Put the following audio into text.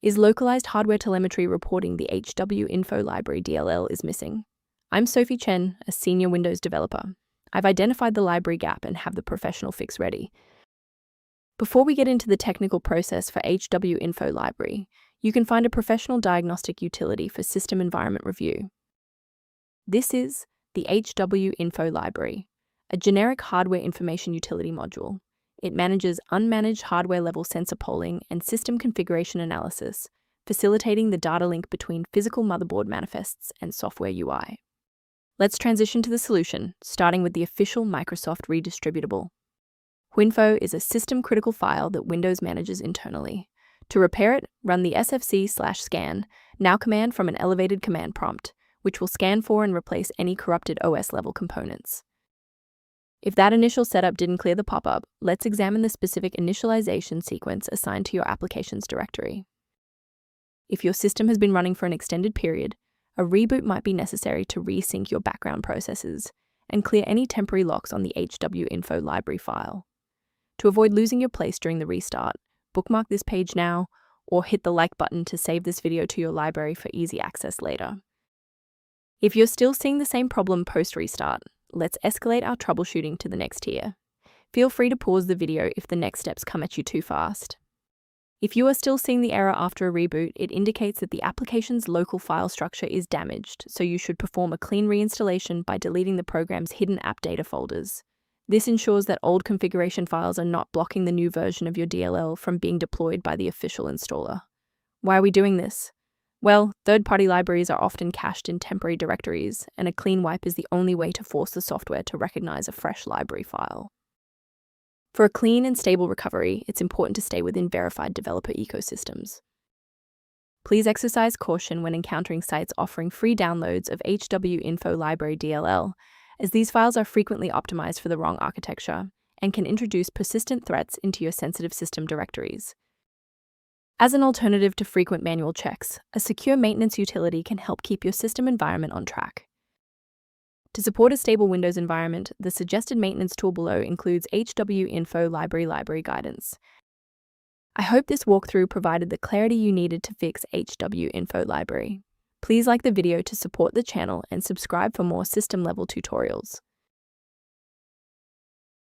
Is localized hardware telemetry reporting the Hwinfo Library DLL is missing? I'm Sophie Chen, a senior Windows developer. I've identified the library gap and have the professional fix ready. Before we get into the technical process for Hwinfo Library, you can find a professional diagnostic utility for system environment review. This is the Hwinfo Library, a generic hardware information utility module. It manages unmanaged hardware-level sensor polling and system configuration analysis, facilitating the data link between physical motherboard manifests and software UI. Let's transition to the solution, starting with the official Microsoft redistributable. Hwinfo is a system-critical file that Windows manages internally. To repair it, run the sfc/scan now command from an elevated command prompt, which will scan for and replace any corrupted OS-level components. If that initial setup didn't clear the pop-up, let's examine the specific initialization sequence assigned to your applications directory. If your system has been running for an extended period, a reboot might be necessary to resync your background processes and clear any temporary locks on the Hwinfo library file. To avoid losing your place during the restart, bookmark this page now or hit the like button to save this video to your library for easy access later. If you're still seeing the same problem post-restart, let's escalate our troubleshooting to the next tier. Feel free to pause the video if the next steps come at you too fast. If you are still seeing the error after a reboot, it indicates that the application's local file structure is damaged, so you should perform a clean reinstallation by deleting the program's hidden app data folders. This ensures that old configuration files are not blocking the new version of your DLL from being deployed by the official installer. Why are we doing this? Well, third-party libraries are often cached in temporary directories, and a clean wipe is the only way to force the software to recognize a fresh library file. For a clean and stable recovery, it's important to stay within verified developer ecosystems. Please exercise caution when encountering sites offering free downloads of Hwinfo Library DLL, as these files are frequently optimized for the wrong architecture and can introduce persistent threats into your sensitive system directories. As an alternative to frequent manual checks, a secure maintenance utility can help keep your system environment on track. To support a stable Windows environment, the suggested maintenance tool below includes Hwinfo Library guidance. I hope this walkthrough provided the clarity you needed to fix Hwinfo Library. Please like the video to support the channel and subscribe for more system-level tutorials.